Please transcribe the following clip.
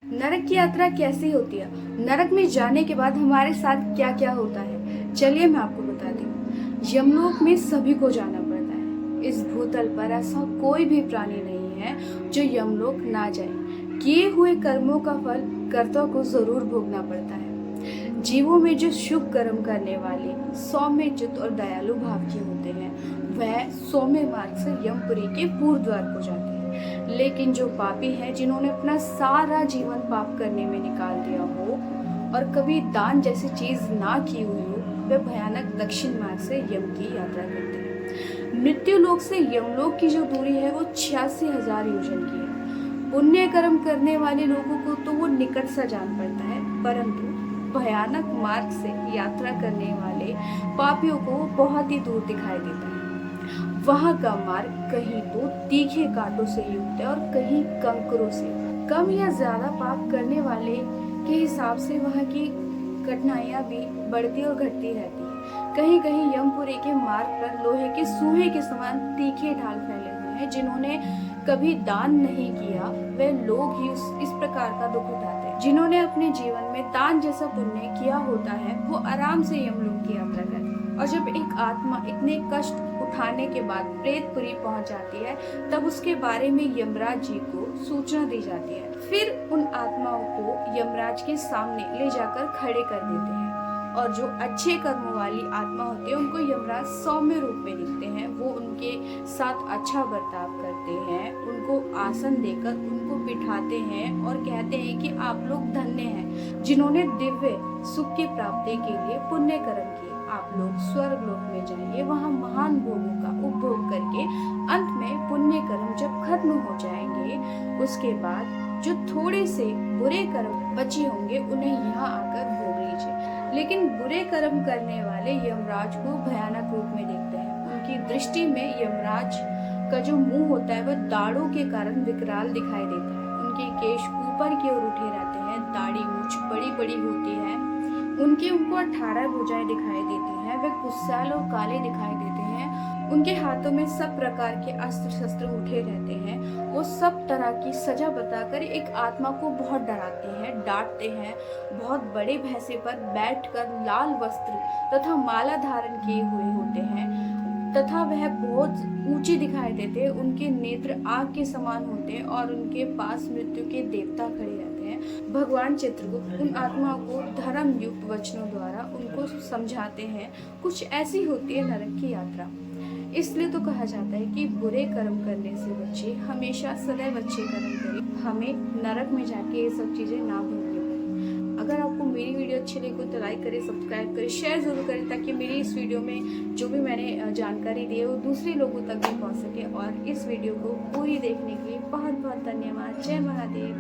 नरक की यात्रा कैसी होती है? नरक में जाने के बाद हमारे साथ क्या क्या होता है, चलिए मैं आपको बताती हूँ। यमलोक में सभी को जाना पड़ता है। इस भूतल पर ऐसा कोई भी प्राणी नहीं है जो यमलोक ना जाए। किए हुए कर्मों का फल कर्ता को जरूर भोगना पड़ता है। जीवों में जो शुभ कर्म करने वाले सौम्य चित्त और दयालु भाव के होते हैं, वह सौम्य मार्ग से यमपुरी के पूर्व द्वार को जाते हैं। लेकिन जो पापी हैं, जिन्होंने अपना सारा जीवन पाप करने में निकाल दिया हो और कभी दान जैसी चीज ना की हुई हो, वे भयानक दक्षिण मार्ग से यम की यात्रा करते हैं। मृत्यु लोक से यमलोक की जो दूरी है वो 86,000 योजन की है। पुण्य कर्म करने वाले लोगों को तो वो निकट सा जान पड़ता है, परंतु भयानक मार्ग से यात्रा करने वाले पापियों को बहुत ही दूर दिखाई देता है। वहाँ का मार्ग कहीं तो तीखे कांटों से युक्त है और कहीं कंकरों से। कम या ज्यादा पाप करने वाले के हिसाब से वहाँ की कठिनाइयाँ भी बढ़ती और घटती रहती है। कहीं कहीं यमपुरी के मार्ग पर लोहे के सूहे के समान तीखे ढाल फैले हुए हैं। जिन्होंने कभी दान नहीं किया, वे लोग ही इस प्रकार का दुख उठाते हैं। जिन्होंने अपने जीवन में दान जैसा पुण्य किया होता है, वो आराम से यमलोक की यात्रा करते हैं। और जब एक आत्मा इतने कष्ट उठाने के बाद प्रेतपुरी पहुंच जाती है, तब उसके बारे में यमराज जी को सूचना दी जाती है। फिर उन आत्माओं को यमराज के सामने ले जाकर खड़े कर देते हैं। और जो अच्छे कर्मों वाली आत्मा होती है, उनको यमराज सौम्य रूप में दिखते हैं। वो उनके साथ अच्छा बर्ताव करते हैं, उनको आसन देकर उनको बिठाते हैं और कहते हैं कि आप लोग धन्य हैं, जिन्होंने दिव्य सुख की प्राप्ति के लिए पुण्य कर्म किए। आप लोग स्वर्ग लोक में जाइए, वहाँ महान भोगों का उपभोग करके अंत में पुण्य कर्म जब खत्म हो जाएंगे, उसके बाद जो थोड़े से बुरे कर्म बचे होंगे, उन्हें यहाँ आकर भोग लीजिए। लेकिन बुरे कर्म करने वाले यमराज को भयानक रूप में देखते हैं। उनकी दृष्टि में यमराज का जो मुंह होता है वह दाढ़ों के कारण विकराल दिखाई देता है। उनके केश ऊपर की ओर उठे रहते हैं, दाढ़ी मूंछ बड़ी बड़ी होती है। उनको 18 भुजाएं दिखाई देती हैं। वे गुस्सैल और काले दिखाई देते हैं। उनके हाथों में सब प्रकार के अस्त्र शस्त्र उठे रहते हैं। वो सब तरह की सजा बताकर एक आत्मा को बहुत डराते हैं, डांटते हैं। बहुत बड़े भैंसे पर बैठकर लाल वस्त्र तथा माला धारण किए हुए होते हैं, तथा वह बहुत ऊंचे दिखाई देते हैं। उनके नेत्र आग के समान होते हैं और उनके पास मृत्यु के देवता खड़े रहते हैं। भगवान चित्रगुप्त उन आत्माओं को धर्म युक्त वचनों द्वारा उनको समझाते हैं। कुछ ऐसी होती है नरक की यात्रा। इसलिए तो कहा जाता है कि बुरे कर्म करने से बच्चे हमेशा सदैव अच्छे कर्म करें। हमें नरक में जाके ये सब चीजें ना भोगनी पड़े। अगर आपको मेरी वीडियो अच्छी लगी तो लाइक करें, सब्सक्राइब करें, शेयर जरूर करें, ताकि मेरी इस वीडियो में जो भी मैंने जानकारी दी है वो दूसरे लोगों तक भी पहुंच सके। और इस वीडियो को पूरी देखने के लिए बहुत बहुत धन्यवाद। जय महादेव।